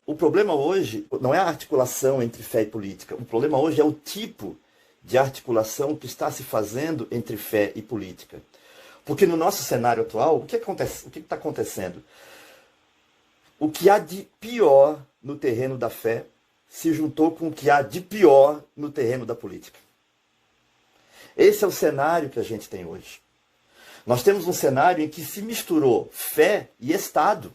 o problema hoje não é a articulação entre fé e política. O problema hoje é o tipo de articulação que está se fazendo entre fé e política. Porque no nosso cenário atual, o que acontece? O que está acontecendo? O que há de pior no terreno da fé se juntou com o que há de pior no terreno da política. Esse é o cenário que a gente tem hoje. Nós temos um cenário em que se misturou fé e Estado.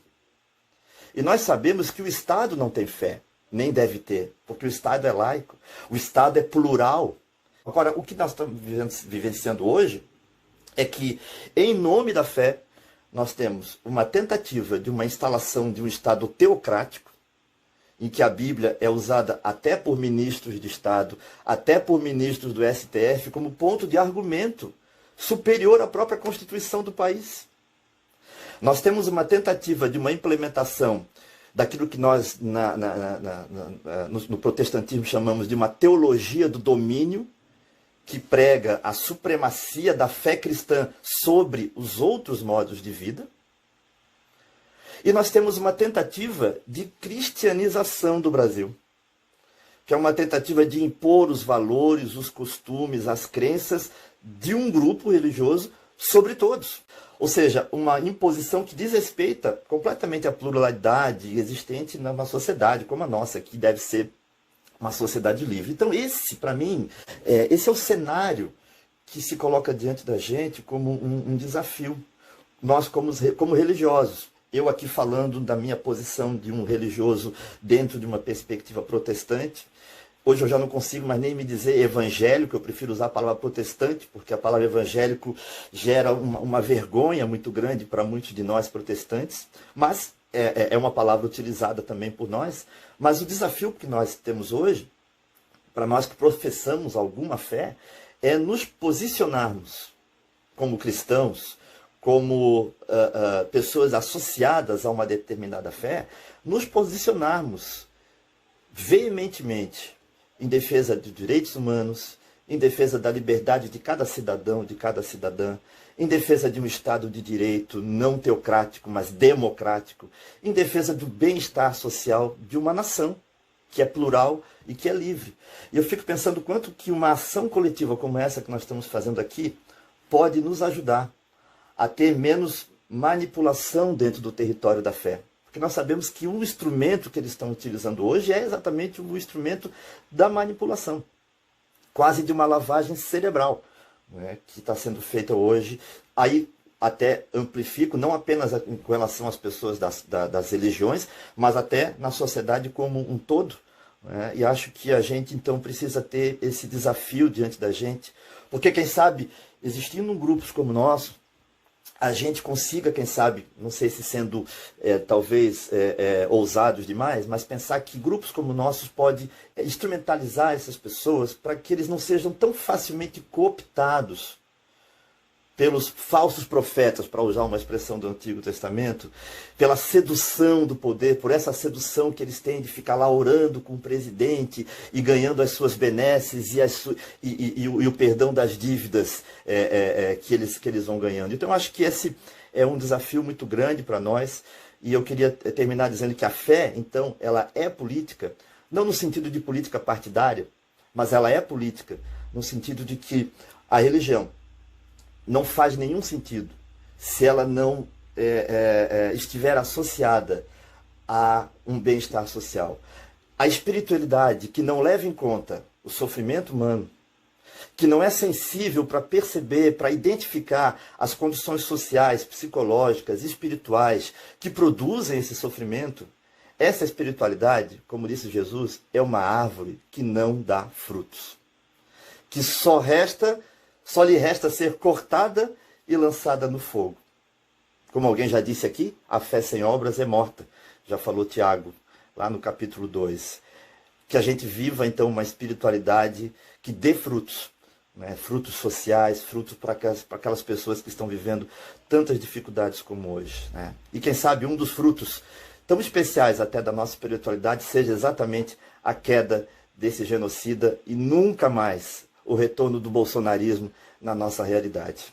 E nós sabemos que o Estado não tem fé, nem deve ter, porque o Estado é laico, o Estado é plural. Agora, o que nós estamos vivenciando hoje é que, em nome da fé, nós temos uma tentativa de uma instalação de um Estado teocrático, em que a Bíblia é usada até por ministros de Estado, até por ministros do STF, como ponto de argumento superior à própria Constituição do país. Nós temos uma tentativa de uma implementação daquilo que nós, no protestantismo, chamamos de uma teologia do domínio, que prega a supremacia da fé cristã sobre os outros modos de vida. E nós temos uma tentativa de cristianização do Brasil, que é uma tentativa de impor os valores, os costumes, as crenças de um grupo religioso sobre todos. Ou seja, uma imposição que desrespeita completamente a pluralidade existente numa sociedade como a nossa, que deve ser uma sociedade livre. Então esse, para mim, esse é o cenário que se coloca diante da gente como um desafio. Nós, como religiosos, eu aqui falando da minha posição de um religioso dentro de uma perspectiva protestante. Hoje eu já não consigo mais nem me dizer evangélico, eu prefiro usar a palavra protestante, porque a palavra evangélico gera uma vergonha muito grande para muitos de nós protestantes, mas é uma palavra utilizada também por nós. Mas o desafio que nós temos hoje, para nós que professamos alguma fé, é nos posicionarmos como cristãos, como pessoas associadas a uma determinada fé, nos posicionarmos veementemente em defesa de direitos humanos, em defesa da liberdade de cada cidadão, de cada cidadã, em defesa de um Estado de direito não teocrático, mas democrático, em defesa do bem-estar social de uma nação que é plural e que é livre. E eu fico pensando quanto que uma ação coletiva como essa que nós estamos fazendo aqui pode nos ajudar a ter menos manipulação dentro do território da fé. Porque nós sabemos que o instrumento que eles estão utilizando hoje é exatamente o instrumento da manipulação, quase de uma lavagem cerebral, né, que está sendo feita hoje. Aí até amplifico, não apenas com relação às pessoas das religiões, mas até na sociedade como um todo. Né? E acho que a gente então precisa ter esse desafio diante da gente, porque quem sabe, existindo grupos como o nosso, a gente consiga, quem sabe, não sei se sendo talvez ousados demais, mas pensar que grupos como o nosso podem instrumentalizar essas pessoas para que eles não sejam tão facilmente cooptados pelos falsos profetas, para usar uma expressão do Antigo Testamento, pela sedução do poder, por essa sedução que eles têm de ficar lá orando com o presidente e ganhando as suas benesses e o perdão das dívidas que eles vão ganhando. Então, eu acho que esse é um desafio muito grande para nós, e eu queria terminar dizendo que a fé, então, ela é política, não no sentido de política partidária, mas ela é política no sentido de que a religião não faz nenhum sentido se ela não estiver associada a um bem-estar social. A espiritualidade que não leva em conta o sofrimento humano, que não é sensível para perceber, para identificar as condições sociais, psicológicas, espirituais que produzem esse sofrimento, essa espiritualidade, como disse Jesus, é uma árvore que não dá frutos, que só lhe resta ser cortada e lançada no fogo. Como alguém já disse aqui, a fé sem obras é morta. Já falou Tiago, lá no capítulo 2. Que a gente viva, então, uma espiritualidade que dê frutos, né? Frutos sociais, frutos para aquelas pessoas que estão vivendo tantas dificuldades como hoje. Né? E quem sabe um dos frutos tão especiais até da nossa espiritualidade seja exatamente a queda desse genocida e nunca mais o retorno do bolsonarismo na nossa realidade.